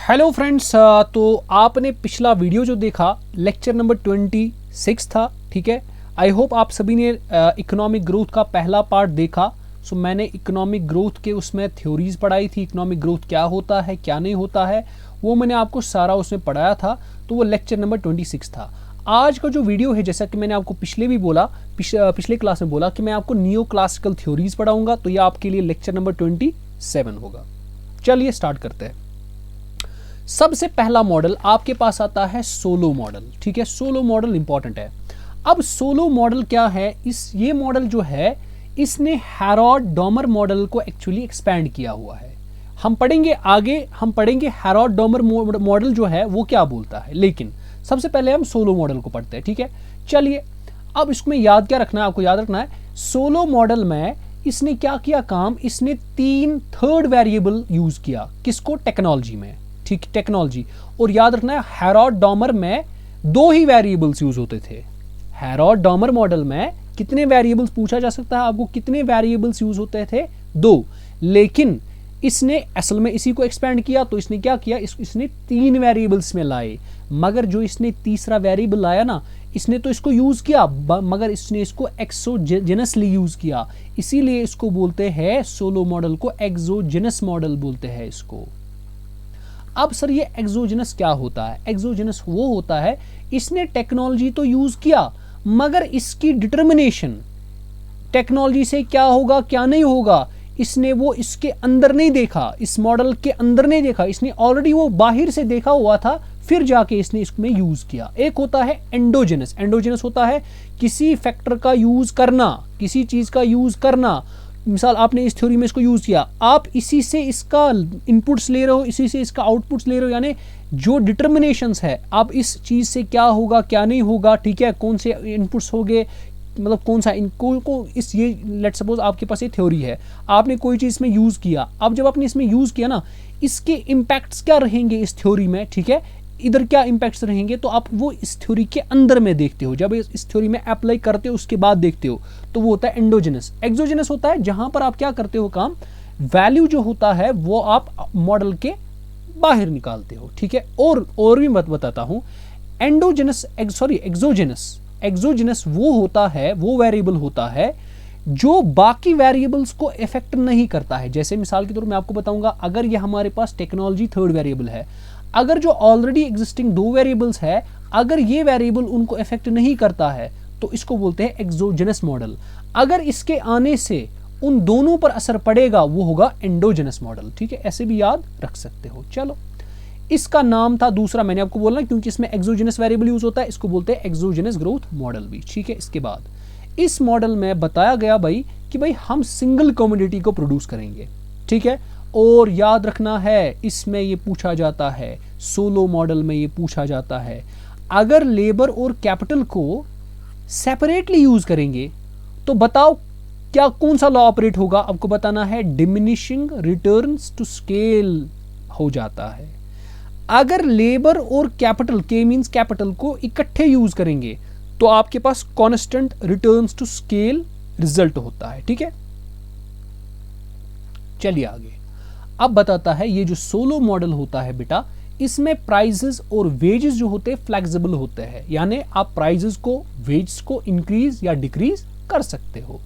Hello friends, तो आपने पिछला वीडियो जो देखा लेक्चर नंबर 26 था। ठीक है, आई होप आप सभी ने इकोनॉमिक ग्रोथ का पहला पार्ट देखा। सो मैंने इकोनॉमिक ग्रोथ के उसमें थ्योरीज पढ़ाई थी, इकोनॉमिक ग्रोथ क्या होता है क्या नहीं होता है, वो मैंने आपको सारा उसमें पढ़ाया था। तो वो लेक्चर नंबर 26 था। आज का जो वीडियो है, जैसा कि मैंने आपको पिछले भी बोला, पिछले क्लास में बोला कि मैं आपको नियो क्लासिकल थ्योरीज पढ़ाऊंगा, तो ये आपके लिए लेक्चर नंबर 27 होगा। चलिए स्टार्ट करते हैं। सबसे पहला मॉडल आपके पास आता है सोलो मॉडल। ठीक है, सोलो मॉडल इंपॉर्टेंट है। अब सोलो मॉडल क्या है? ये मॉडल जो है, इसने हैरोल्ड डॉमर मॉडल को एक्चुअली एक्सपैंड किया हुआ है। हम पढ़ेंगे आगे, हम पढ़ेंगे हैरोल्ड डॉमर मॉडल जो है वो क्या बोलता है, लेकिन सबसे पहले हम सोलो मॉडल को पढ़ते हैं। ठीक है, चलिए अब इसमें याद क्या रखना है, आपको याद रखना है सोलो मॉडल में इसने क्या किया काम, इसने 3 थर्ड वेरिएबल यूज किया। किसको? टेक्नोलॉजी में। ठीक, टेक्नोलॉजी। और याद रखना है हैरोल्ड डॉमर में 2 ही वेरिएबल्स यूज होते थे। हैरोल्ड डॉमर मॉडल में कितने वेरिएबल्स पूछा जा सकता है आपको, कितने वेरिएबल्स यूज होते थे? 2। लेकिन इसने असल में इसी को एक्सपेंड किया, तो इसने क्या किया, इसने 3 वेरिएबल्स में लाए। मगर जो इसने तीसरा वेरिएबल लाया ना, इसने तो इसको यूज किया, मगर इसने इसको एक्सोजेनसली यूज किया। इसीलिए इसको बोलते हैं, सोलो मॉडल को एक्सोजेनस मॉडल बोलते हैं इसको। अब सर ये एक्सोजेनस क्या होता है? एक्सोजेनस वो होता है, इसने टेक्नोलॉजी तो यूज किया, मगर इसकी डिटर्मिनेशन टेक्नोलॉजी से क्या होगा क्या नहीं होगा, इसने वो इसके अंदर नहीं देखा, इस मॉडल के अंदर नहीं देखा। इसने ऑलरेडी वो बाहर से देखा हुआ था, फिर जाके इसने इसमें यूज किया। एक होता है एंडोजेनस। एंडोजेनस होता है किसी फैक्टर का यूज करना, किसी चीज का यूज करना। मिसाल आपने इस थ्योरी में इसको यूज किया, आप इसी से इसका इनपुट्स ले रहे हो, इसी से इसका आउटपुट्स ले रहे हो, यानी जो डिटर्मिनेशंस है, आप इस चीज से क्या होगा क्या नहीं होगा, ठीक है, कौन से इनपुट्स होंगे, मतलब कौन सा इनको को इस ये लेट सपोज आपके पास ये थ्योरी है, आपने कोई चीज इसमें यूज किया। अब जब आपने इसमें यूज किया ना, इसके इम्पैक्ट्स क्या रहेंगे इस थ्योरी में, ठीक है, इधर क्या इम्पैक्ट्स रहेंगे, तो आप वो इस थ्योरी के अंदर में देखते हो। जब इस थ्योरी में अप्लाई करते हो उसके बाद देखते हो, तो वो होता है एंडोजेनस। एक्सोजेनस होता है जहां पर आप क्या करते हो काम, वैल्यू जो होता है वो आप मॉडल के बाहर निकालते हो। ठीक है, और भी मत बताता हूं। एक्सोजेनस वो होता है, वो वेरिएबल होता है जो बाकी वेरिएबल्स को इफेक्ट नहीं करता है। जैसे मिसाल के तौर मैं आपको बताऊंगा, अगर ये हमारे पास टेक्नोलॉजी थर्ड वेरिएबल है, अगर जो ऑलरेडी एग्जिस्टिंग 2 वेरिएबल्स है, अगर ये वेरिएबल उनको इफेक्ट नहीं करता है, तो इसको बोलते हैं एक्सोजेनस मॉडल। अगर इसके आने से उन दोनों पर असर पड़ेगा, वो होगा एंडोजेनस मॉडल। ठीक है, ऐसे भी याद रख सकते हो। चलो, इसका नाम था दूसरा, मैंने आपको बोला क्योंकि इसमें एक्सोजेनस वेरिएबल यूज होता है, इसको बोलते हैं एक्सोजेनस ग्रोथ मॉडल भी। ठीक है, इसके बाद इस मॉडल में बताया गया कि भाई हम सिंगल कमोडिटी को प्रोड्यूस करेंगे। ठीक है, और याद रखना है इसमें ये पूछा जाता है, सोलो मॉडल में ये पूछा जाता है, अगर लेबर और कैपिटल को सेपरेटली यूज करेंगे तो बताओ क्या, कौन सा लॉ ऑपरेट होगा? आपको बताना है, डिमिनिशिंग रिटर्न्स टू स्केल हो जाता है। अगर लेबर और कैपिटल, के मींस कैपिटल, को इकट्ठे यूज करेंगे तो आपके पास constant returns to scale result होता है। ठीक है, चलिए आगे। अब बताता है, ये जो सोलो मॉडल होता है बेटा, इसमें प्राइजेस और वेजेस जो होते हैं फ्लेक्सिबल होते हैं, यानी आप प्राइजेस को, वेजेस को इंक्रीज या डिक्रीज कर सकते हो।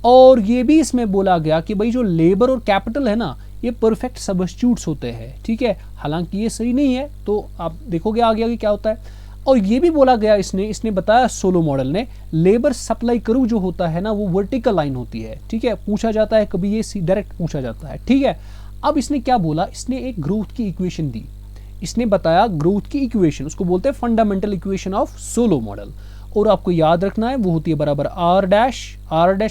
और ये भी इसमें बोला गया कि भाई जो लेबर और कैपिटल है ना, ये परफेक्ट सब्स्टिट्यूट्स होते हैं। ठीक है, हालांकि ये सही नहीं है, तो आप देखोगे आगे आगे क्या होता है। और ये भी बोला गया, इसने बताया सोलो मॉडल ने, लेबर सप्लाई कर्व जो होता है ना, वो वर्टिकल लाइन होती है। ठीक है, पूछा जाता है कभी, ये डायरेक्ट पूछा जाता है। ठीक है, अब इसने क्या बोला, इसने एक ग्रोथ की इक्वेशन दी। इसने बताया ग्रोथ की इक्वेशन, उसको बोलते हैं fundamental equation of Solow model. और आपको याद रखना है, वो होती है बराबर आर डैश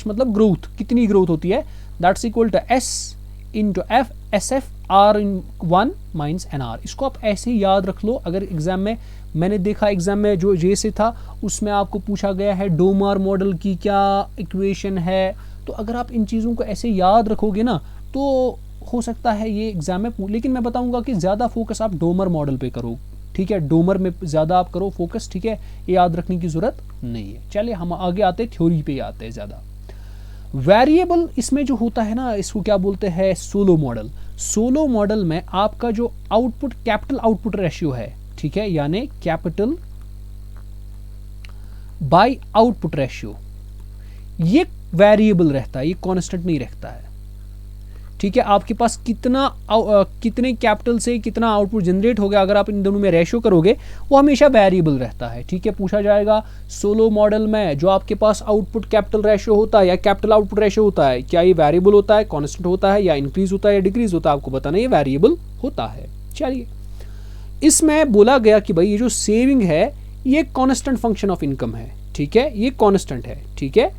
मतलब ग्रोथ, कितनी ग्रोथ होती है, that's equal to S into F, S F R in 1 minus N R. इसको आप ऐसे ही याद रख लो। अगर एग्जाम में, मैंने देखा एग्जाम में जो जे से था, उसमें आपको पूछा गया है डोमर मॉडल की क्या इक्वेशन है, तो अगर आप इन चीज़ों को ऐसे याद रखोगे ना, तो हो सकता है ये एग्जाम में, लेकिन मैं बताऊंगा कि ज़्यादा फोकस आप डोमर मॉडल पे करो। ठीक है, डोमर में ज़्यादा आप करो फोकस। ठीक है, ये याद रखने की ज़रूरत नहीं है। चलिए हम आगे आते हैं, थ्योरी पे आते हैं ज़्यादा। वेरिएबल इसमें जो होता है ना, इसको क्या बोलते हैं, सोलो मॉडल। सोलो मॉडल में आपका जो आउटपुट कैपिटल आउटपुट रेशियो है, ठीक है, यानी कैपिटल बाय आउटपुट रेशियो, ये वेरिएबल रहता है, ये कांस्टेंट नहीं रहता है, ठीक है। आपके पास कितने कैपिटल से कितना आउटपुट जनरेट हो गया, अगर आप इन दोनों में रेशियो करोगे, वो हमेशा वेरिएबल रहता है, ठीक है। पूछा जाएगा सोलो मॉडल में जो आपके पास आउटपुट कैपिटल रेशियो होता है या कैपिटल आउटपुट रेशियो होता है, क्या ये वेरिएबल होता है, कांस्टेंट होता है, या इंक्रीज होता है या डिक्रीज होता है, आपको बताना ये वेरिएबल होता है। चलिए, इसमें बोला गया कि भाई ये जो सेविंग है ये कांस्टेंट फंक्शन ऑफ इनकम है, ठीक है, ये कांस्टेंट है, ठीक है।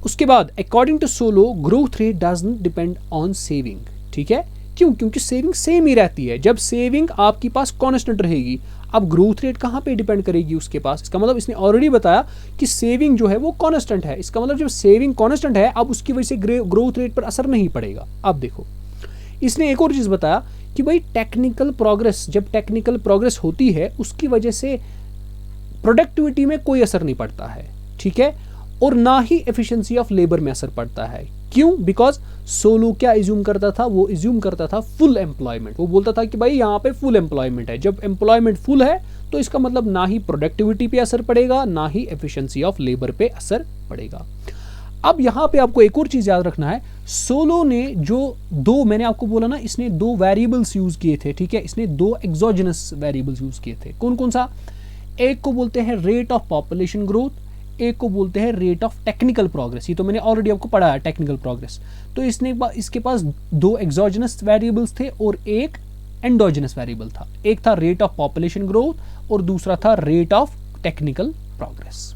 उसके बाद according to Solow growth rate doesn't depend on saving, ठीक है। क्यों? क्योंकि सेविंग सेम ही रहती है। जब सेविंग आपके पास कांस्टेंट रहेगी, अब ग्रोथ रेट कहाँ पे डिपेंड करेगी उसके पास? इसका मतलब इसने ऑलरेडी बताया कि सेविंग जो है वो कांस्टेंट है। इसका मतलब जब सेविंग कांस्टेंट है, अब उसकी वजह से ग्रोथ रेट पर असर नहीं पड़ेगा। अब देखो, इसने एक और चीज़ बताया कि भाई टेक्निकल प्रोग्रेस, जब टेक्निकल प्रोग्रेस होती है उसकी वजह से प्रोडक्टिविटी में कोई असर नहीं पड़ता है, ठीक है, और ना ही एफिशिएंसी ऑफ लेबर में असर पड़ता है। क्यों? बिकॉज सोलो क्या इज्यूम करता था? वो इज्यूम करता था फुल एम्प्लॉयमेंट। वो बोलता था कि भाई यहाँ पे फुल एम्प्लॉयमेंट है। जब एम्प्लॉयमेंट फुल है तो इसका मतलब ना ही प्रोडक्टिविटी पे असर पड़ेगा, ना ही एफिशिएंसी ऑफ लेबर पे असर पड़ेगा। अब यहाँ पे आपको एक और चीज़ याद रखना है, सोलो ने जो दो, मैंने आपको बोला ना, इसने दो वेरिएबल्स यूज़ किए थे, ठीक है, इसने दो एक्सोजेनस वेरिएबल्स यूज़ किए थे। कौन कौन सा? एक को बोलते हैं रेट ऑफ पॉपुलेशन ग्रोथ, एक को बोलते हैं रेट ऑफ टेक्निकल प्रोग्रेस। ये तो मैंने ऑलरेडी आपको पढ़ा है, टेक्निकल प्रोग्रेस। तो इसके पास दो एक्सोजेनस वेरिएबल्स थे और एक एंडोजेनस वेरिएबल था। एक था रेट ऑफ पॉपुलेशन ग्रोथ और दूसरा था रेट ऑफ टेक्निकल प्रोग्रेस।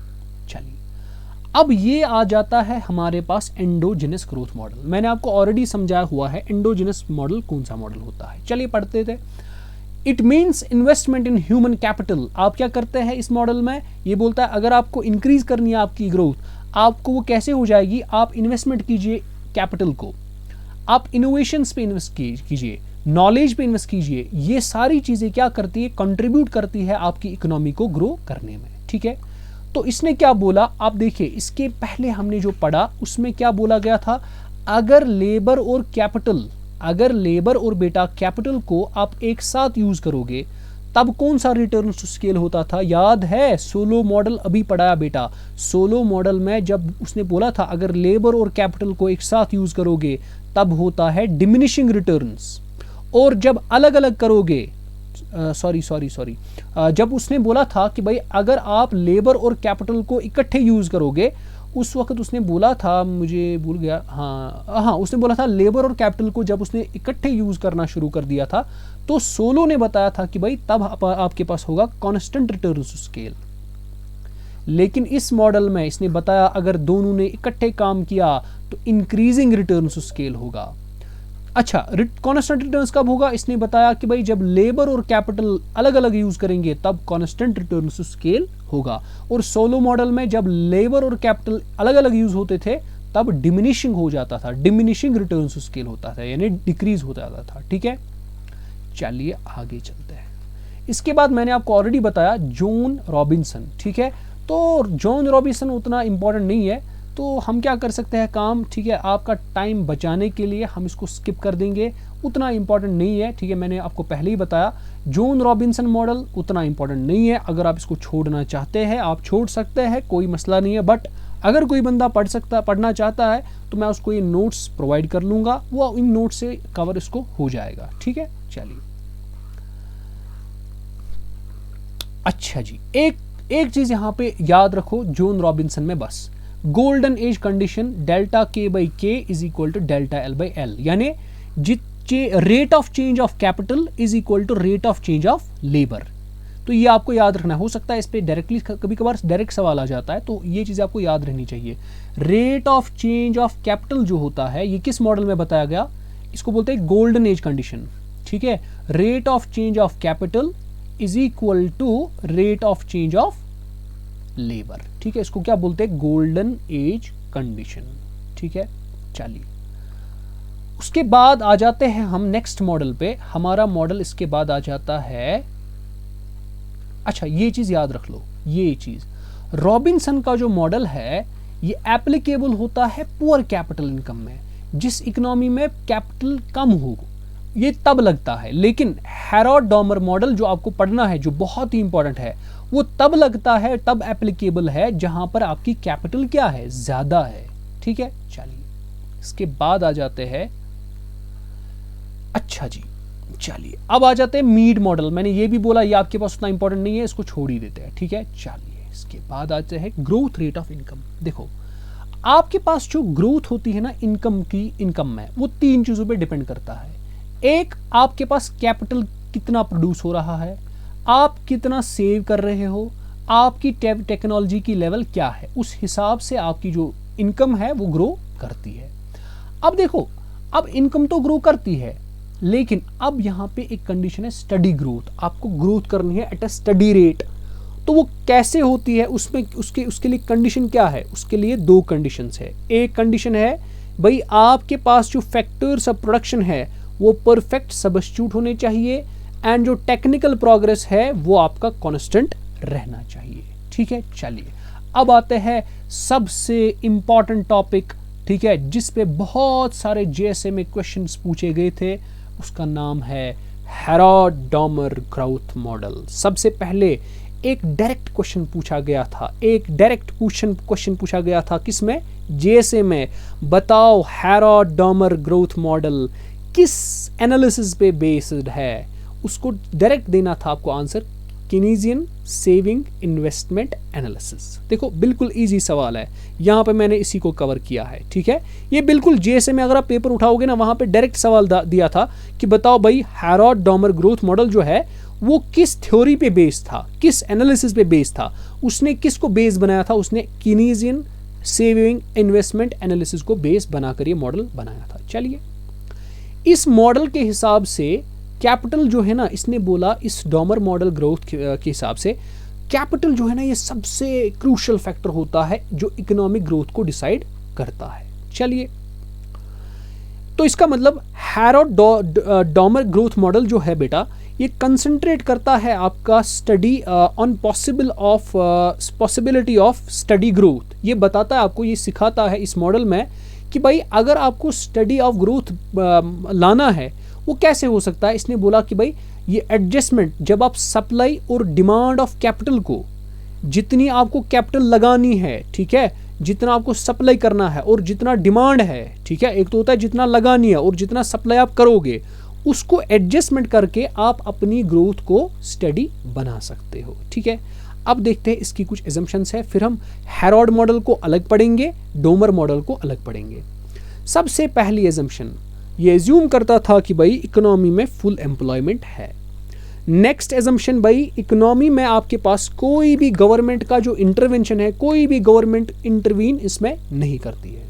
चलिए, अब ये आ जाता है हमारे पास एंडोजेनस ग्रोथ मॉडल। मैंने आपको ऑलरेडी समझाया हुआ है एंडोजेनस मॉडल कौन सा मॉडल होता है। चलिए पढ़ते थे। It means investment in human capital. आप क्या करते हैं इस मॉडल में? ये बोलता है अगर आपको इंक्रीज करनी है आपकी ग्रोथ, आपको वो कैसे हो जाएगी? आप इन्वेस्टमेंट कीजिए कैपिटल को, आप इनोवेशंस पे इन्वेस्ट कीजिए, नॉलेज पे इन्वेस्ट कीजिए। ये सारी चीज़ें क्या करती है? कंट्रीब्यूट करती है आपकी इकोनॉमी को ग्रो करने में, ठीक है। तो इसने क्या बोला आप देखिए, इसके पहले हमने जो पढ़ा उसमें क्या बोला गया था? अगर लेबर और बेटा कैपिटल को आप एक साथ यूज करोगे तब कौन सा रिटर्न टू स्केल होता था? याद है, सोलो मॉडल अभी पढ़ाया बेटा। सोलो मॉडल में जब उसने बोला था अगर लेबर और कैपिटल को एक साथ यूज करोगे तब होता है डिमिनिशिंग रिटर्न्स, और जब अलग अलग करोगे, जब उसने बोला था कि भाई अगर आप लेबर और कैपिटल को इकट्ठे यूज करोगे, उस वक्त उसने बोला था, मुझे भूल गया, हाँ उसने बोला था लेबर और कैपिटल को जब उसने इकट्ठे यूज करना शुरू कर दिया था तो सोलो ने बताया था कि भाई तब आपके पास होगा कांस्टेंट रिटर्न टू स्केल। लेकिन इस मॉडल में इसने बताया अगर दोनों ने इकट्ठे काम किया तो इंक्रीजिंग रिटर्न टू स्केल होगा। अच्छा, कांस्टेंट रिटर्न्स कब होगा? इसने बताया कि भाई जब लेबर और कैपिटल अलग अलग यूज करेंगे तब कांस्टेंट रिटर्न टू स्केल होगा। और सोलो मॉडल में जब लेबर और कैपिटल अलग अलग यूज होते थे तब डिमिनिशिंग हो जाता था, डिमिनिशिंग रिटर्न टू स्केल होता था, यानी डिक्रीज हो जाता था, ठीक है। चलिए आगे चलते हैं। इसके बाद मैंने आपको ऑलरेडी बताया जॉन रॉबिन्सन, ठीक है। तो जॉन रॉबिन्सन उतना इंपॉर्टेंट नहीं है, तो हम क्या कर सकते हैं काम, ठीक है, आपका टाइम बचाने के लिए हम इसको स्किप कर देंगे, उतना इंपॉर्टेंट नहीं है, ठीक है। मैंने आपको पहले ही बताया जॉन रॉबिन्सन मॉडल उतना इंपॉर्टेंट नहीं है। अगर आप इसको छोड़ना चाहते हैं आप छोड़ सकते हैं, कोई मसला नहीं है। बट अगर कोई बंदा पढ़ना चाहता है तो मैं उसको ये नोट्स प्रोवाइड कर लूँगा, वो इन नोट्स से कवर इसको हो जाएगा, ठीक है। चलिए, अच्छा जी, एक चीज़ यहाँ पे याद रखो जॉन रॉबिन्सन में, बस golden age condition delta K by K is equal to delta L by L, यानी rate of change of capital is equal to rate of change of labour. तो ये आपको याद रखना हो सकता है इस पे डायरेक्टली कभी कभार डायरेक्ट सवाल आ जाता है, तो ये चीज़ आपको याद रहनी चाहिए। Rate of change of capital जो होता है ये किस मॉडल में बताया गया? इसको बोलते हैं गोल्डन एज कंडीशन, ठीक है। Rate of change of capital is equal to rate of change of labour, ठीक है। इसको क्या बोलते हैं? गोल्डन एज कंडीशन, ठीक है। चलिए, उसके बाद आ जाते हैं हम नेक्स्ट मॉडल पे। हमारा मॉडल इसके बाद आ जाता है, अच्छा ये चीज याद रख लो, ये चीज रॉबिन्सन का जो मॉडल है ये एप्लीकेबल होता है पुअर कैपिटल इनकम में, जिस इकोनॉमी में कैपिटल कम हो, ये तब लगता है। लेकिन हैरोल्ड डॉमर मॉडल जो आपको पढ़ना है, जो बहुत ही इंपॉर्टेंट है, वो तब लगता है, तब एप्लीकेबल है जहां पर आपकी कैपिटल क्या है, ज्यादा है। ठीक है, चलिए इसके बाद आ जाते हैं, अच्छा जी चलिए अब आ जाते हैं मीड मॉडल। मैंने ये भी बोला ये आपके पास उतना इंपॉर्टेंट नहीं है, इसको छोड़ ही देते हैं। ठीक है, चलिए इसके बाद आते हैं ग्रोथ रेट ऑफ इनकम। देखो आपके पास जो ग्रोथ होती है ना इनकम की, इनकम में वो तीन चीजों पे डिपेंड करता है। एक, आपके पास कैपिटल कितना प्रोड्यूस हो रहा है, आप कितना सेव कर रहे हो, आपकी टेक्नोलॉजी की लेवल क्या है, उस हिसाब से आपकी जो इनकम है वो ग्रो करती है। अब देखो, अब इनकम तो ग्रो करती है, लेकिन अब यहां पे एक कंडीशन है स्टडी ग्रोथ। आपको ग्रोथ करनी है एट अ स्टडी रेट। तो वो कैसे होती है, उसमें उसके लिए कंडीशन क्या है, उसके लिए दो कंडीशंस है। एक कंडीशन है भाई आपके पास जो फैक्टर्स ऑफ प्रोडक्शन है वो परफेक्ट सब्स्टिट्यूट होने चाहिए, एंड जो टेक्निकल प्रोग्रेस है वो आपका कांस्टेंट रहना चाहिए। ठीक है, चलिए अब आते हैं सबसे इंपॉर्टेंट टॉपिक, ठीक है, जिस पे बहुत सारे जेएसए में क्वेश्चंस पूछे गए थे, उसका नाम है हैरोल्ड डॉमर ग्रोथ मॉडल। सबसे पहले एक डायरेक्ट क्वेश्चन पूछा गया था, एक डायरेक्ट क्वेश्चन पूछा गया था किसमें, जेएसए में। बताओ हैरोल्ड डॉमर ग्रोथ मॉडल किस एनालिसिस पे बेस्ड है, उसको डायरेक्ट देना था आपको answer, Keynesian saving investment analysis. देखो बिल्कुल इजी सवाल है, यहाँ पे मैंने इसी को कवर किया है। ठीक है, ये बिल्कुल जेएसए में अगर आप पेपर उठाओगे ना, वहाँ पे डायरेक्ट सवाल दिया था कि बताओ भाई हैरोल्ड डॉमर ग्रोथ मॉडल जो है वो किस थ्योरी पे बेस्ड था, किस एनालिसिस पे बेस्ड था, उसने किसको बेस बनाया था, उसने केनीजियन सेविंग इन्वेस्टमेंट एनालिसिस को बेस बनाकर ये मॉडल बनाया था। चलिए इस मॉडल के हिसाब से कैपिटल जो है ना, इसने बोला इस डॉमर मॉडल ग्रोथ के हिसाब से कैपिटल जो है ना ये सबसे क्रूशियल फैक्टर होता है जो इकोनॉमिक ग्रोथ को डिसाइड करता है। चलिए तो इसका मतलब हैरोल्ड डॉमर ग्रोथ मॉडल जो है बेटा, ये कंसंट्रेट करता है आपका study on possibility of study growth. ये बताता है आपको, ये सिखाता है इस मॉडल में कि भाई अगर आपको स्टडी ऑफ ग्रोथ लाना है वो कैसे हो सकता है। इसने बोला कि भाई ये एडजस्टमेंट, जब आप सप्लाई और डिमांड ऑफ कैपिटल को, जितनी आपको कैपिटल लगानी है, ठीक है, जितना आपको सप्लाई करना है और जितना डिमांड है, ठीक है, एक तो होता है जितना लगानी है और जितना सप्लाई आप करोगे, उसको एडजस्टमेंट करके आप अपनी ग्रोथ को स्टडी बना सकते हो। ठीक है, अब देखते हैं इसकी कुछ एजम्पशंस है, फिर हम हैरोल्ड मॉडल को अलग पढ़ेंगे, डॉमर मॉडल को अलग पढ़ेंगे। सबसे पहली एजम्पशन, ये एज्यूम करता था कि भाई इकोनॉमी में फुल एम्प्लॉयमेंट है। नेक्स्ट एजम्पशन, भाई इकोनॉमी में आपके पास कोई भी गवर्नमेंट का जो इंटरवेंशन है, कोई भी गवर्नमेंट इंटरवीन इसमें नहीं करती है।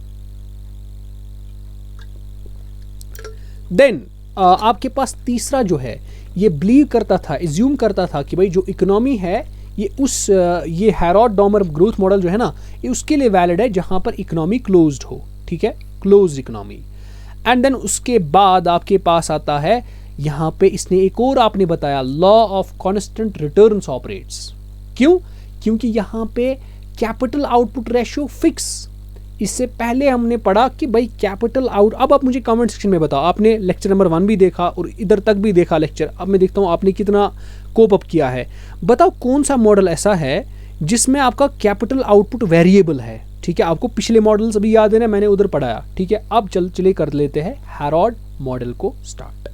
देन आपके पास तीसरा जो है, ये बिलीव करता था, एज्यूम करता था कि भाई जो इकोनॉमी है ये हैरोल्ड डॉमर ग्रोथ मॉडल जो है ना, ये उसके लिए वैलिड है जहां पर इकोनॉमी क्लोज्ड हो। ठीक है, क्लोज्ड इकोनॉमी। एंड देन उसके बाद आपके पास आता है, यहां पे इसने एक और आपने बताया, law of constant returns operates. क्यों? क्योंकि यहां पे कैपिटल आउटपुट रेशियो फिक्स। इससे पहले हमने पढ़ा कि भाई कैपिटल आउट, अब आप मुझे कमेंट सेक्शन में बताओ, आपने लेक्चर नंबर 1 भी देखा और इधर तक भी देखा लेक्चर, अब मैं देखता हूं आपने कितना कोप अप किया है। बताओ कौन सा मॉडल ऐसा है जिसमें आपका कैपिटल आउटपुट वेरिएबल है। ठीक है, आपको पिछले मॉडल्स अभी याद है ना, मैंने उधर पढ़ाया। ठीक है, अब चले कर लेते हैं हैरोल्ड मॉडल को स्टार्ट।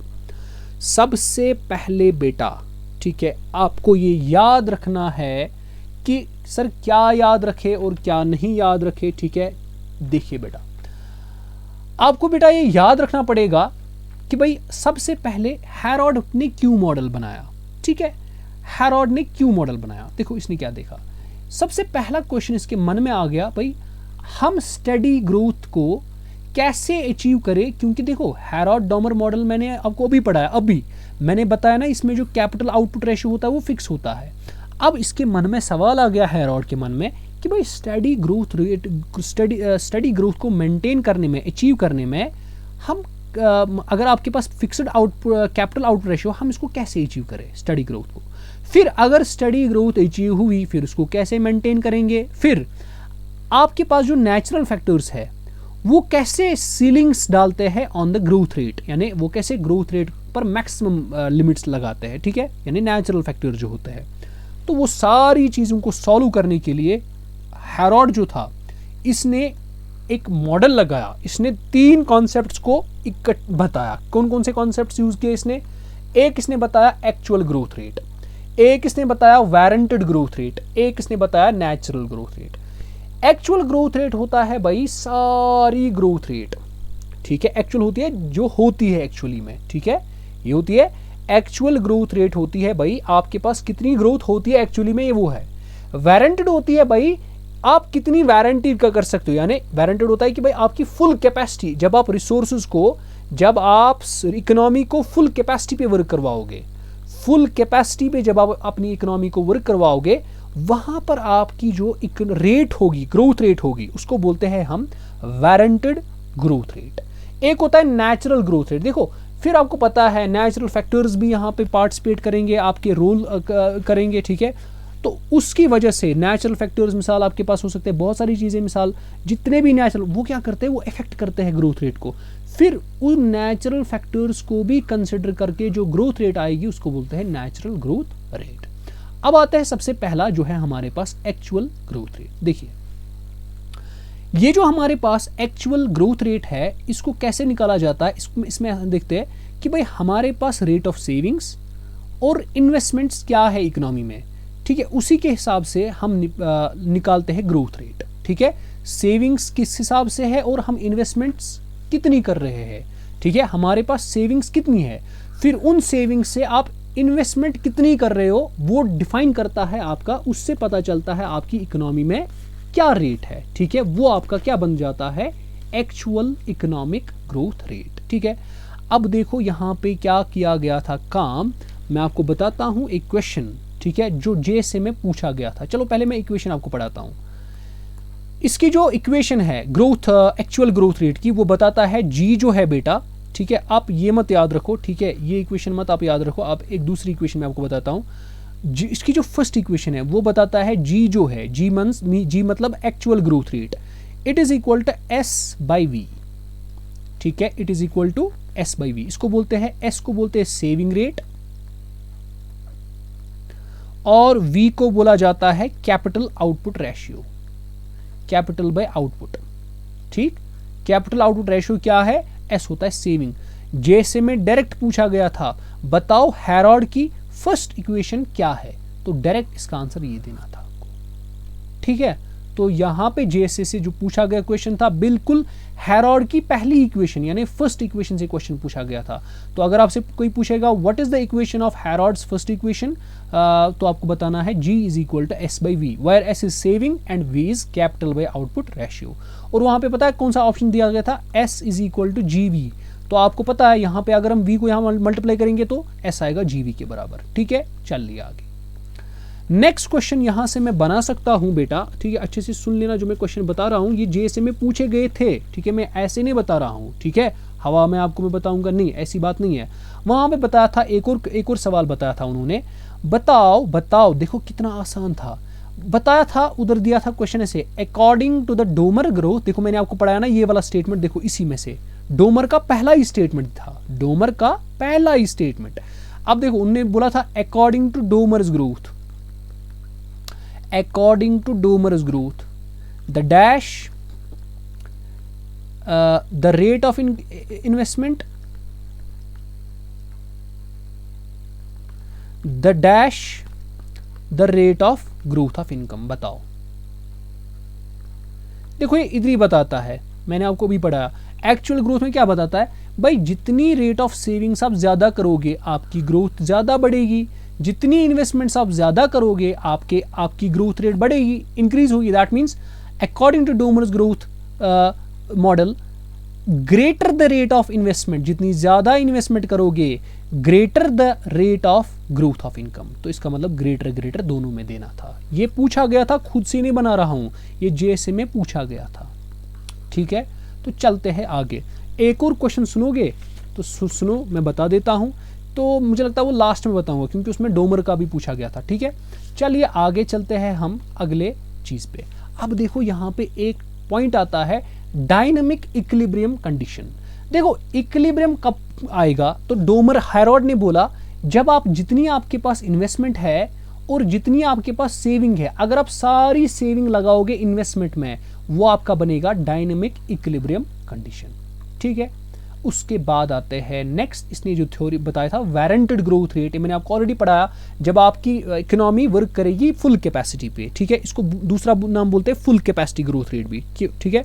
सबसे पहले बेटा, ठीक है, आपको ये याद रखना है कि सर क्या याद रखे और क्या नहीं याद रखे। ठीक है, देखिए बेटा, आपको बेटा ये याद रखना पड़ेगा कि भाई सबसे पहले हैरोल्ड ने क्यों मॉडल बनाया। ठीक है, हैरोल्ड ने क्यों मॉडल बनाया, देखो इसने क्या देखा। सबसे पहला क्वेश्चन इसके मन में आ गया, भाई हम स्टडी ग्रोथ को कैसे अचीव करें, क्योंकि देखो हैरोल्ड डॉमर मॉडल मैंने आपको अभी पढ़ाया, अभी मैंने बताया ना, इसमें जो कैपिटल आउटपुट रेशियो होता है वो फिक्स होता है। अब इसके मन में सवाल आ गया हैरोल्ड के मन में कि भाई study growth rate, study growth को मेंटेन करने में, अचीव करने में हम अगर आपके पास fixed output capital output ratio, हम इसको कैसे अचीव करें स्टडी ग्रोथ को। फिर अगर स्टडी ग्रोथ अचीव हुई, फिर उसको कैसे मेंटेन करेंगे। फिर आपके पास जो नेचुरल फैक्टर्स है वो कैसे सीलिंग्स डालते हैं ऑन द ग्रोथ रेट, यानी वो कैसे ग्रोथ रेट पर मैक्सिमम लिमिट्स लगाते हैं, ठीक है, यानी नेचुरल फैक्टर जो होते हैं। तो वो सारी चीज़ों को सॉल्व करने के लिए हेरोड जो था इसने एक मॉडल लगाया, इसने 3 कॉन्सेप्ट्स को बताया। कौन कौन से कॉन्सेप्ट्स यूज किए इसने? एक इसने बताया एक्चुअल ग्रोथ रेट, एक इसने बताया वारंटेड ग्रोथ रेट, एक इसने बताया natural growth rate. Actual growth rate होता है भाई सारी ग्रोथ रेट, ठीक है, एक्चुअल होती है जो होती है एक्चुअली में, ठीक है, ये होती है एक्चुअल ग्रोथ रेट होती है भाई, आपके पास कितनी ग्रोथ होती है एक्चुअली में, ये वो है। वारंटेड होती है भाई आप कितनी वारंटी का कर सकते हो, यानी वारंटेड होता है कि भाई आपकी फुल कैपेसिटी, जब आप रिसोर्सेज को, जब आप इकोनॉमी को फुल कैपेसिटी पे वर्क करवाओगे, फुल कैपेसिटी पे जब आप अपनी इकोनॉमी को वर्क करवाओगे, वहां पर आपकी जो रेट होगी, ग्रोथ रेट होगी, उसको बोलते हैं हम वारंटेड ग्रोथ रेट। एक होता है नेचुरल ग्रोथ रेट। देखो फिर आपको पता है नेचुरल फैक्टर्स भी यहाँ पे पार्टिसिपेट करेंगे, आपके रोल करेंगे, ठीक है। तो उसकी वजह से नेचुरल फैक्टर्स, मिसाल आपके पास हो सकते हैं बहुत सारी चीज़ें, मिसाल जितने भी नेचुरल, वो क्या करते हैं, वो इफेक्ट करते हैं ग्रोथ रेट को। फिर उन नेचुरल फैक्टर्स को भी कंसिडर करके जो ग्रोथ रेट आएगी उसको बोलते हैं नेचुरल ग्रोथ रेट। अब आता है सबसे पहला जो है हमारे पास एक्चुअल ग्रोथ रेट। देखिए ये जो हमारे पास एक्चुअल ग्रोथ रेट है इसको कैसे निकाला जाता है, इसमें हम देखते हैं कि भाई हमारे पास रेट ऑफ सेविंग्स और इन्वेस्टमेंट्स क्या है इकोनॉमी में, ठीक है, उसी के हिसाब से हम निकालते हैं ग्रोथ रेट, ठीक है। सेविंग्स किस हिसाब से है और हम इन्वेस्टमेंट्स कितनी कर रहे हैं, ठीक है, हमारे पास सेविंग्स कितनी है, फिर उन सेविंग्स से आप इन्वेस्टमेंट कितनी कर रहे हो वो डिफाइन करता है आपका, उससे पता चलता है आपकी इकोनॉमी में क्या रेट है, ठीक है, वो आपका क्या बन जाता है, एक्चुअल इकोनॉमिक ग्रोथ रेट, ठीक है। अब देखो यहाँ पे क्या किया गया था काम, मैं आपको बताता हूँ एक क्वेश्चन, ठीक है, जो जेएसए में पूछा गया था। चलो पहले मैं इक्वेशन आपको पढ़ाता हूँ। इसकी जो इक्वेशन है ग्रोथ, एक्चुअल ग्रोथ रेट की, वो बताता है जी जो है बेटा, ठीक है, आप ये मत याद रखो, ठीक है, ये इक्वेशन मत आप याद रखो, आप एक दूसरी इक्वेशन में आपको बताता हूँ। जी, इसकी जो फर्स्ट इक्वेशन है वो बताता है जी जो है, जी मतलब actual growth rate, it is equal to S by V, ठीक है, it is equal to S by V. इसको बोलते हैं, एस को बोलते हैं सेविंग रेट और वी को बोला जाता है capital output ratio, capital by output, ठीक। कैपिटल आउटपुट रेशियो क्या है, एस होता है सेविंग। जैसे में डायरेक्ट पूछा गया था बताओ हेरोड की फर्स्ट इक्वेशन क्या है, तो डायरेक्ट इसका आंसर ये देना था आपको, ठीक है। तो यहां पे जेएसए से जो पूछा गया क्वेश्चन था बिल्कुल हेरोड की पहली इक्वेशन यानी फर्स्ट इक्वेशन से क्वेश्चन पूछा गया था। तो अगर आपसे कोई पूछेगा what is the equation of Harrod's first equation, तो आपको बताना है G is equal to S by V, where S is saving and V is capital by output ratio. और वहां पे पता है कौन सा ऑप्शन दिया गया था, S is equal to GV। तो आपको पता है यहाँ पे अगर हम V को यहाँ मल्टीप्लाई करेंगे तो S आएगा GV के बराबर, ठीक है। चल लिया आगे। नेक्स्ट क्वेश्चन यहां से मैं बना सकता हूं बेटा, ठीक है, अच्छे से सुन लेना, जो मैं क्वेश्चन बता रहा हूं ये जेएसए में पूछे गए थे, ठीक है, मैं ऐसे नहीं बता रहा हूं, ठीक है, हवा में आपको मैं बताऊंगा नहीं, ऐसी बात नहीं है। वहां पे बताया था एक और सवाल बताया था उन्होंने, बताओ देखो कितना आसान था, बताया था उधर दिया था क्वेश्चन ऐसे, according to the Domar growth. देखो मैंने आपको पढ़ाया ना ये वाला स्टेटमेंट, देखो इसी में से डोमर का पहला ही स्टेटमेंट था, डोमर का पहला ही स्टेटमेंट। अब देखो उन्होंने बोला था according to Domar's growth, according to Domer's growth, the dash, the rate of investment, the dash, the rate of growth of income। बताओ, देखो ये इधर ही बताता है, मैंने आपको भी पढ़ाया। एक्चुअल ग्रोथ में क्या बताता है भाई, जितनी रेट ऑफ सेविंग्स आप ज्यादा करोगे आपकी ग्रोथ ज्यादा बढ़ेगी, जितनी इन्वेस्टमेंट्स आप ज्यादा करोगे आपकी ग्रोथ रेट बढ़ेगी, इंक्रीज होगी। That means according to Domar's growth model, greater the rate of investment, जितनी ज्यादा इन्वेस्टमेंट करोगे greater the rate of growth of income. तो इसका मतलब ग्रेटर दोनों में देना था। ये पूछा गया था, खुद से नहीं बना रहा हूं, ये जेएसए में पूछा गया था, ठीक है। तो चलते हैं आगे, एक और क्वेश्चन सुनोगे तो सुनो, मैं बता देता हूं, तो मुझे लगता है वो लास्ट में बताऊंगा क्योंकि उसमें डोमर का भी पूछा गया था, ठीक है। चलिए आगे चलते हैं हम अगले चीज पे। अब देखो यहाँ पे एक पॉइंट आता है डायनामिक इक्विलिब्रियम कंडीशन। देखो इक्विलिब्रियम कब आएगा, तो डोमर हैरोल्ड ने बोला जब आप जितनी आपके पास इन्वेस्टमेंट है और जितनी आपके पास सेविंग है, अगर आप सारी सेविंग लगाओगे इन्वेस्टमेंट में, वो आपका बनेगा डायनामिक इक्विलिब्रियम कंडीशन। ठीक है, उसके बाद आते हैं नेक्स्ट, इसने जो थ्योरी बताया था वारंटेड ग्रोथ रेट, मैंने आपको ऑलरेडी पढ़ाया, जब आपकी इकोनॉमी वर्क करेगी फुल कैपेसिटी पे। ठीक है, इसको दूसरा नाम बोलते हैं फुल कैपेसिटी ग्रोथ रेट भी। ठीक है,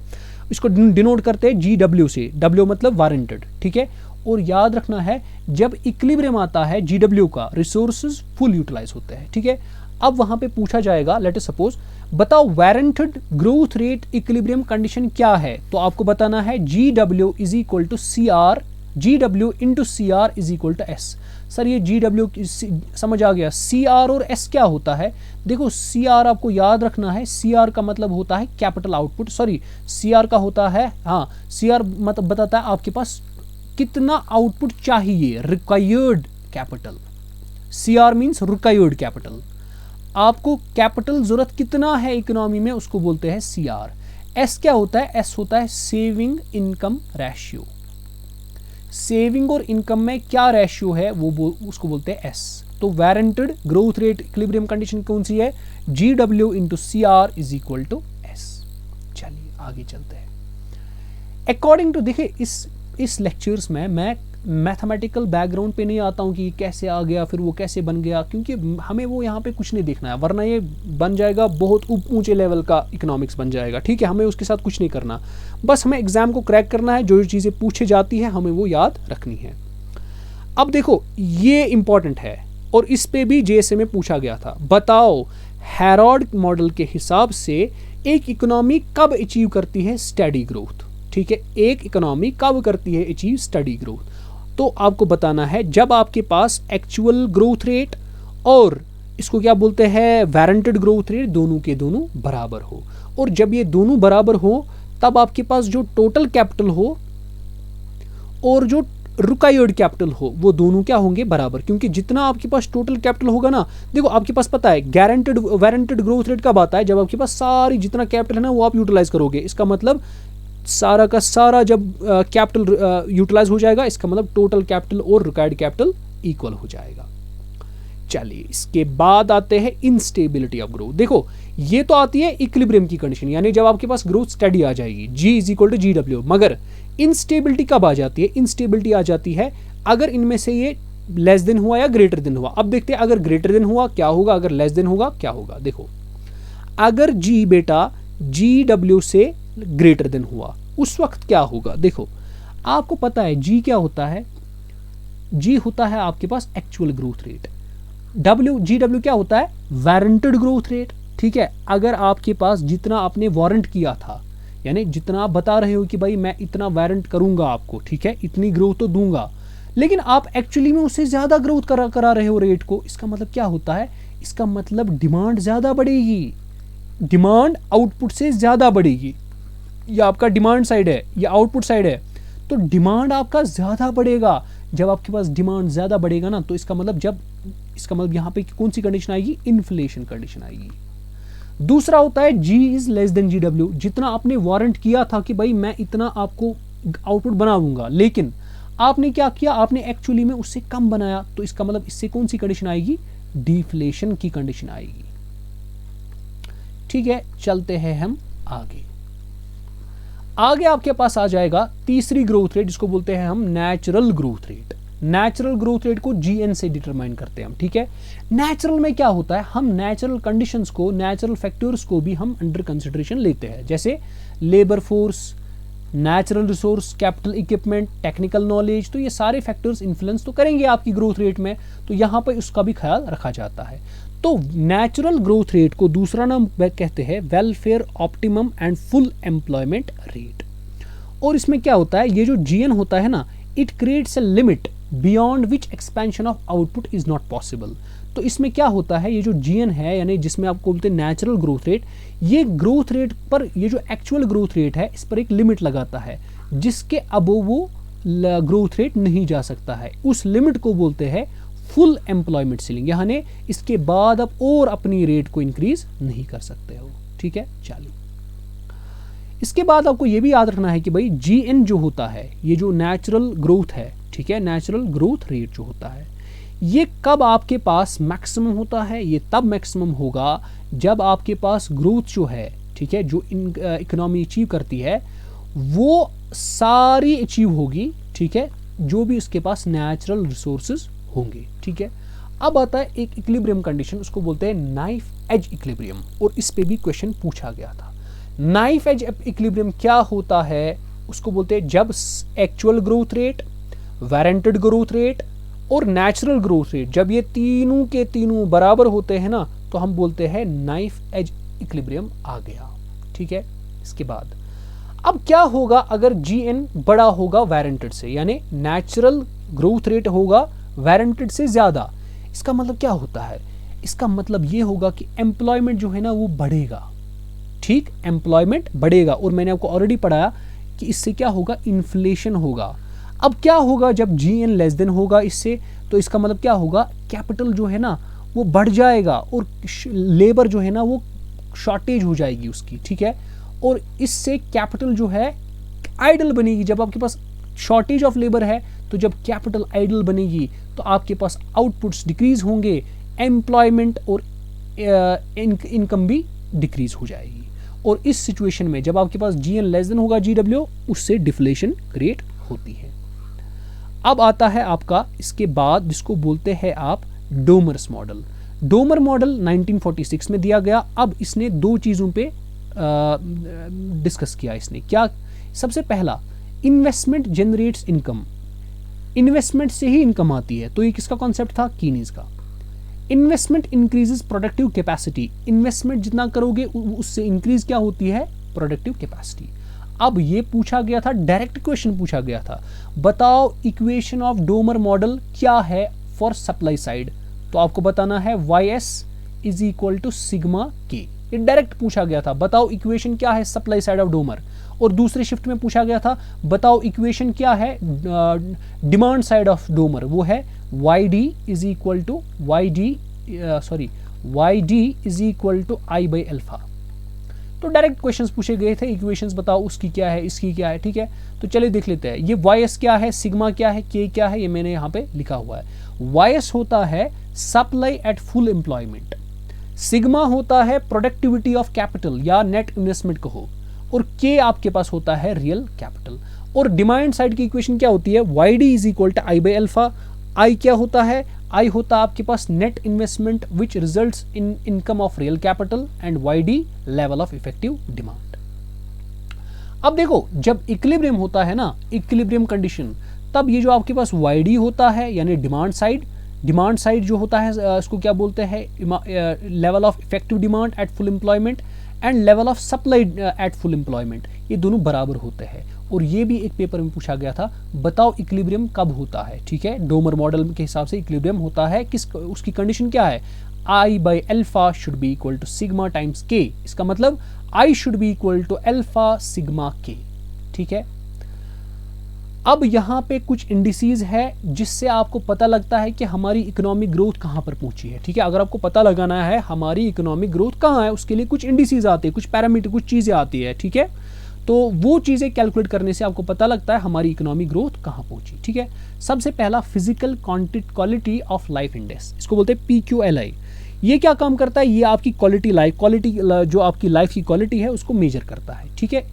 इसको डिनोट करते हैं GW से, W मतलब वारंटेड। ठीक है, और याद रखना है जब इक्विलिब्रियम आता है GW का, रिसोर्सेज फुल यूटिलाइज होते हैं। ठीक है, अब वहां पे पूछा जाएगा लेट अस सपोज बताओ warranted growth rate equilibrium condition क्या है, तो आपको बताना है GW is equal to CR, GW into CR is equal to S। Sir ये GW समझ आ गया, CR और S क्या होता है? देखो CR आपको याद रखना है, CR का मतलब होता है कैपिटल आउटपुट, सॉरी CR का होता है, हाँ CR मतलब बताता है आपके पास कितना आउटपुट चाहिए, required capital. CR means required capital, आपको कैपिटल जरूरत कितना है इकोनॉमी में, उसको बोलते हैं CR। S क्या होता है? S होता है सेविंग इनकम रेशियो। सेविंग और इनकम में क्या रेशियो है उसको बोलते हैं S। तो warranted growth rate equilibrium condition कौन सी है? GW into CR is equal to S। चलिए आगे चलते हैं। अकॉर्डिंग टू, देखिए इस लेक्चर्स में मैं मैथमेटिकल बैकग्राउंड पे नहीं आता हूँ कि कैसे आ गया फिर वो कैसे बन गया, क्योंकि हमें वो यहाँ पे कुछ नहीं देखना है, वरना ये बन जाएगा बहुत ऊंचे लेवल का इकोनॉमिक्स बन जाएगा। ठीक है, हमें उसके साथ कुछ नहीं करना, बस हमें एग्जाम को क्रैक करना है, जो चीज़ें पूछे जाती है हमें वो याद रखनी है। अब देखो ये इंपॉर्टेंट है और इस पे भी JSA में पूछा गया था, बताओ हैरोल्ड मॉडल के हिसाब से एक इकोनॉमी कब अचीव करती है स्टडी ग्रोथ। ठीक है, एक इकोनॉमी कब करती है अचीव स्टडी ग्रोथ, तो आपको बताना है जब आपके पास एक्चुअल ग्रोथ रेट और इसको क्या बोलते हैं वारंटेड ग्रोथ रेट दोनों के दोनों बराबर हो, और जब ये दोनों बराबर हो तब आपके पास जो टोटल कैपिटल हो और जो रिक्वायर्ड कैपिटल हो वो दोनों क्या होंगे बराबर, क्योंकि जितना आपके पास टोटल कैपिटल होगा ना, देखो आपके पास पता है गारंटेड वारंटेड ग्रोथ रेट कब आता है, जब आपके पास सारी जितना कैपिटल है ना वो आप यूटिलाइज करोगे। इसका मतलब सारा का सारा जब कैपिटल यूटिलाइज हो जाएगा, इसका मतलब टोटल कैपिटल और रिक्वायर्ड कैपिटल इक्वल हो जाएगा। चलिए इसके बाद आते हैं इनस्टेबिलिटी ऑफ ग्रोथ। देखो ये तो आती है इक्विलिब्रियम की कंडीशन, यानी जब आपके पास ग्रोथ स्टडी आ जाएगी G is equal to GW, मगर इनस्टेबिलिटी कब आ जाती है? इनस्टेबिलिटी आ जाती है अगर इनमें से ये लेस देन हुआ या ग्रेटर देन हुआ। अब देखते हैं अगर ग्रेटर देन हुआ क्या होगा, अगर लेस देन होगा क्या होगा। देखो अगर G बेटा GW से ग्रेटर देन हुआ उस वक्त क्या होगा। देखो आपको पता है G क्या होता है, G होता है आपके पास एक्चुअल ग्रोथ रेट, GW क्या होता है वारंटेड ग्रोथ रेट। ठीक है, अगर आपके पास जितना आपने वारंट किया था, यानी जितना आप बता रहे हो कि भाई मैं इतना वारंट करूंगा आपको, ठीक है इतनी ग्रोथ तो दूंगा, लेकिन आप एक्चुअली में उससे ज्यादा ग्रोथ करा रहे हो रेट को, इसका मतलब क्या होता है? इसका मतलब डिमांड ज्यादा बढ़ेगी, डिमांड आउटपुट से ज्यादा बढ़ेगी। ये आपका डिमांड साइड है, ये आउटपुट साइड है, तो डिमांड आपका ज्यादा बढ़ेगा। जब आपके पास डिमांड ज्यादा बढ़ेगा ना, तो इसका मतलब यहाँ पे कौन सी कंडीशन आएगी? इन्फ्लेशन कंडीशन आएगी। दूसरा होता है G is less than GW, जितना आपने वारंट किया था कि भाई मैं इतना आपको आउटपुट बनाऊंगा, लेकिन आपने क्या किया, आपने एक्चुअली में उससे कम बनाया, तो इसका मतलब इससे कौन सी कंडीशन आएगी? डिफ्लेशन की कंडीशन आएगी। ठीक है, चलते हैं हम आगे आपके पास आ जाएगा तीसरी ग्रोथ रेट, जिसको बोलते हैं हम natural growth rate. Natural growth rate को GN से डिटरमाइन करते हैं हम। ठीक है, नेचुरल में क्या होता है, हम नेचुरल कंडीशंस को, नेचुरल फैक्टर्स को भी हम अंडर कंसिडरेशन लेते हैं, जैसे labour force, natural resource, capital equipment, technical knowledge, तो ये सारे फैक्टर्स इन्फ्लुएंस तो करेंगे आपकी ग्रोथ रेट में, तो यहाँ पर उसका भी ख्याल रखा जाता है। तो नेचुरल ग्रोथ रेट को दूसरा नाम कहते हैं welfare optimum and full employment rate. और इसमें क्या होता है, ये जो GN होता है ना, it creates a limit beyond which expansion of output is not possible. तो इसमें क्या होता है, ये जो GN है, यानी जिसमें आपको बोलते हैं नेचुरल ग्रोथ रेट, ये ग्रोथ रेट पर, ये जो एक्चुअल ग्रोथ रेट है, इस पर एक लिमिट लगाता है, जिसके अबव वो ग्रोथ रेट नहीं जा सकता है। उस लिमिट को बोलते हैं फुल एम्प्लॉयमेंट सीलिंग, यानी इसके बाद आप और अपनी रेट को इंक्रीज नहीं कर सकते हो। ठीक है, चलिए इसके बाद आपको ये भी याद रखना है कि भाई GN जो होता है, ये जो नेचुरल ग्रोथ है, ठीक है, नेचुरल ग्रोथ रेट जो होता है, ये कब आपके पास मैक्सिमम होता है? ये तब मैक्सिमम होगा जब आपके पास ग्रोथ जो है, ठीक है, जो इकोनॉमी अचीव करती है वो सारी अचीव होगी, ठीक है, जो भी उसके पास नेचुरल रिसोर्सेज होंगे, ठीक है। अब आता है एक इक्विलिब्रियम कंडीशन, उसको बोलते हैं नाइफ एज इक्विलिब्रियम, और इस पे भी क्वेश्चन पूछा गया था। नाइफ एज इक्विलिब्रियम क्या होता है? उसको बोलते हैं जब actual growth rate, warranted growth rate और नेचुरल ग्रोथ रेट जब ये तीनों के तीनों बराबर होते हैं ना, तो हम बोलते हैं नाइफ एज इक्विलिब्रियम आ गया, ठीक है। इसके बाद अब क्या होगा अगर GN बड़ा होगा वारंटेड से, यानी नेचुरल ग्रोथ रेट होगा वारंटेड से ज़्यादा। इसका मतलब क्या होता है? इसका मतलब ये होगा कि एम्प्लॉयमेंट जो है ना वो बढ़ेगा, ठीक, एम्प्लॉयमेंट बढ़ेगा। और मैंने आपको ऑलरेडी पढ़ाया कि इससे क्या होगा, इन्फ्लेशन होगा। अब क्या होगा जब GN लेस देन होगा इससे, तो इसका मतलब क्या होगा, कैपिटल जो है ना वो बढ़ जाएगा और लेबर जो है ना वो शॉर्टेज हो जाएगी उसकी, ठीक है। और इससे कैपिटल जो है आइडल बनेगी। जब आपके पास शॉर्टेज ऑफ लेबर है तो जब कैपिटल आइडल बनेगी तो आपके पास आउटपुट्स डिक्रीज होंगे, एम्प्लॉयमेंट और इनकम भी डिक्रीज हो जाएगी। और इस सिचुएशन में जब आपके पास GN लेस देन होगा GW, उससे डिफ्लेशन क्रिएट होती है। अब आता है आपका इसके बाद जिसको बोलते हैं आप डोमर्स मॉडल। डोमर मॉडल 1946 में दिया गया। अब इसने दो चीज़ों पे डिस्कस किया। इसने क्या, सबसे पहला, इन्वेस्टमेंट जनरेट्स इनकम, इन्वेस्टमेंट से ही इनकम आती है। तो ये किसका कॉन्सेप्ट था? कीनीज का। Investment increases productive capacity, investment जितना करोगे उससे इंक्रीज क्या होती है? Productive capacity. अब ये पूछा गया था, डायरेक्ट क्वेश्चन पूछा गया था, बताओ इक्वेशन ऑफ डोमर मॉडल क्या है फॉर सप्लाई साइड। तो आपको बताना है YS is equal to sigma K. ये डायरेक्ट पूछा गया था, बताओ इक्वेशन क्या है सप्लाई साइड ऑफ डोमर। और दूसरे शिफ्ट में पूछा गया था, बताओ इक्वेशन क्या है डिमांड साइड ऑफ डोमर। वो है YD is equal to YD is equal to I by alpha. तो डायरेक्ट क्वेश्चंस पूछे गए थे, इक्वेशंस बताओ उसकी क्या है, इसकी क्या है, ठीक है। तो चलिए देख लेते हैं, ये YS क्या है, सिग्मा क्या है, K क्या है, ये मैंने यहाँ पे लिखा हुआ है। YS होता है supply at full employment, sigma होता है प्रोडक्टिविटी ऑफ कैपिटल या नेट इन्वेस्टमेंट कहो, और K आपके पास होता है रियल कैपिटल। और डिमांड साइड की इक्वेशन क्या होती है? YD is equal to I by alpha. I क्या होता है? I होता आपके पास net investment which results in income of real capital, and YD level of effective demand. अब देखो, जब इक्विलिब्रियम होता है ना, इक्विलिब्रियम कंडीशन, तब ये जो आपके पास YD होता है यानी डिमांड साइड जो होता है इसको क्या बोलते हैं? Level of effective demand eight full employment and level of supply at full employment, ये दोनों बराबर होते हैं। और ये भी एक पेपर में पूछा गया था, बताओ इक्विलिब्रियम कब होता है, ठीक है। डोमर मॉडल के हिसाब से इक्विलिब्रियम होता है किस, उसकी कंडीशन क्या है? I by alpha should be equal to sigma times K। इसका मतलब I should be equal to alpha sigma K, ठीक है। अब यहाँ पे कुछ इंडिसीज है जिससे आपको पता लगता है कि हमारी इकोनॉमिक ग्रोथ कहाँ पर पहुंची है, ठीक है। अगर आपको पता लगाना है हमारी इकोनॉमिक ग्रोथ कहाँ है, उसके लिए कुछ इंडिसीज आते हैं, कुछ पैरामीटर, कुछ चीज़ें आती है, ठीक है। तो वो चीज़ें कैलकुलेट करने से आपको पता लगता है हमारी इकोनॉमिक ग्रोथ कहाँ पहुंची, ठीक है। सबसे पहला physical quality of life index, इसको बोलते हैं PQLI। ये क्या काम करता है? ये आपकी क्वालिटी जो आपकी लाइफ की क्वालिटी है उसको मेजर करता है, ठीक है।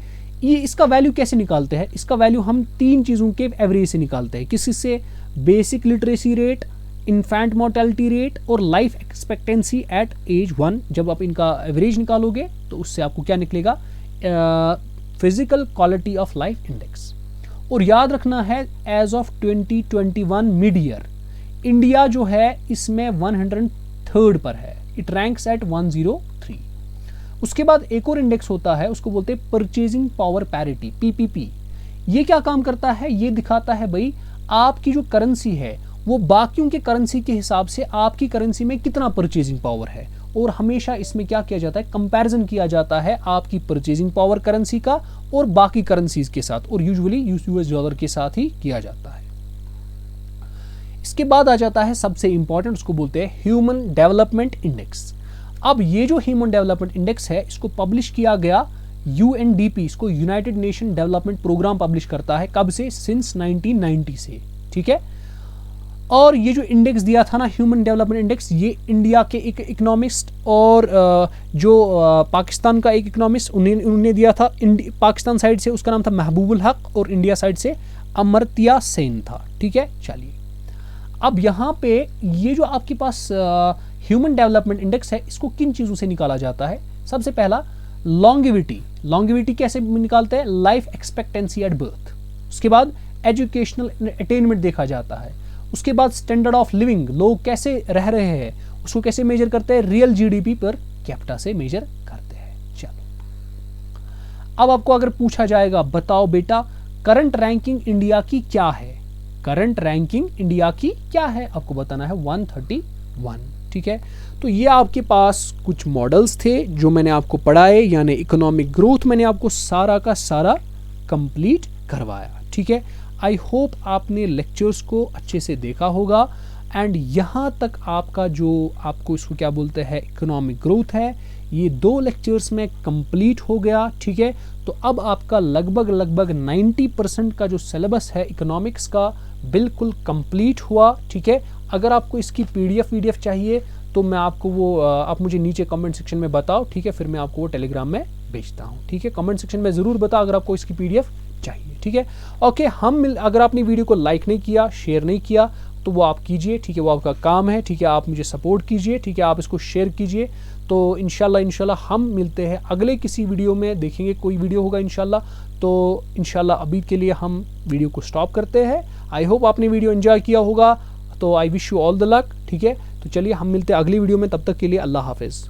ये इसका वैल्यू कैसे निकालते हैं? इसका वैल्यू हम तीन चीज़ों के एवरेज से निकालते हैं। किसी से? Basic literacy rate, infant mortality rate और लाइफ एक्सपेक्टेंसी एट एज 1। जब आप इनका एवरेज निकालोगे तो उससे आपको क्या निकलेगा? Physical quality of life index. और याद रखना है as of 2021 mid year India जो है इसमें 103rd पर है, इट रैंक्स एट 103। उसके बाद एक और इंडेक्स होता है, उसको बोलते हैं परचेजिंग पावर पैरिटी, PPP। ये क्या काम करता है? ये दिखाता है भाई आपकी जो करेंसी है वो बाकियों के करेंसी के हिसाब से आपकी करेंसी में कितना परचेजिंग पावर है। और हमेशा इसमें क्या किया जाता है? कंपैरिजन किया जाता है आपकी परचेजिंग पावर करेंसी का और बाकी करेंसीज के साथ, और यूजुअली US डॉलर के साथ ही किया जाता है। इसके बाद आ जाता है सबसे इंपॉर्टेंट, उसको बोलते हैं ह्यूमन डेवलपमेंट इंडेक्स। अब ये जो ह्यूमन डेवलपमेंट इंडेक्स है इसको पब्लिश किया गया UNDP इसको United Nation Development Programme publish करता है, कब से, सिंस 1990 से, ठीक है। और ये जो इंडेक्स दिया था ना, ह्यूमन डेवलपमेंट इंडेक्स, ये इंडिया के एक इकोनॉमिस्ट और जो पाकिस्तान का एक इकोनॉमिस्ट उन्होंने दिया था। पाकिस्तान साइड से उसका नाम था महबूबुल हक और इंडिया साइड से अमर्त्या सेन था, ठीक है। चलिए अब यहाँ पे ये जो आपके पास ह्यूमन डेवलपमेंट इंडेक्स है, इसको किन चीज़ों से निकाला जाता है। सबसे पहला लॉन्गेविटी, लॉन्गेविटी कैसे निकालते हैं, लाइफ एक्सपेक्टेंसी एट बर्थ। उसके बाद एजुकेशनल अटेनमेंट देखा जाता है। उसके बाद स्टैंडर्ड ऑफ लिविंग, लोग कैसे रह रहे हैं, उसको कैसे मेजर करते हैं, रियल GDP पर कैपिटा से मेजर करते हैं। चलो अब आपको अगर पूछा जाएगा, बताओ बेटा करंट रैंकिंग इंडिया की क्या है, करंट रैंकिंग इंडिया की क्या है, आपको बताना है 131, ठीक है। तो ये आपके पास कुछ मॉडल्स थे जो मैंने आपको पढ़ाए, यानी इकोनॉमिक ग्रोथ मैंने आपको सारा का सारा कंप्लीट करवाया, ठीक है। आई होप आपने लेक्चर्स को अच्छे से देखा होगा एंड यहाँ तक आपका जो आपको इसको क्या बोलते हैं इकोनॉमिक ग्रोथ है, ये 2 लेक्चर्स में कंप्लीट हो गया, ठीक है। तो अब आपका लगभग 90% का जो सिलेबस है इकोनॉमिक्स का बिल्कुल कंप्लीट हुआ, ठीक है। अगर आपको इसकी PDF चाहिए तो मैं आपको वो आप मुझे नीचे कमेंट सेक्शन में बताओ, ठीक है, फिर मैं आपको वो टेलीग्राम में भेजता हूँ, ठीक है। कमेंट सेक्शन में ज़रूर बताओ अगर आपको इसकी PDF चाहिए, ठीक है। ओके, अगर आपने वीडियो को लाइक नहीं किया, शेयर नहीं किया, तो वो आप कीजिए, ठीक है, वो आपका काम है, ठीक है। आप मुझे सपोर्ट कीजिए, ठीक है, आप इसको शेयर कीजिए। तो इंशाल्लाह हम मिलते हैं अगले किसी वीडियो में, देखेंगे कोई वीडियो होगा इंशाल्लाह। तो इंशाल्लाह अभी के लिए हम वीडियो को स्टॉप करते हैं। आई होप आपने वीडियो एंजॉय किया होगा, तो I wish you all the luck, ठीक है। तो चलिए हम मिलते हैं अगली वीडियो में, तब तक के लिए अल्लाह हाफिज़।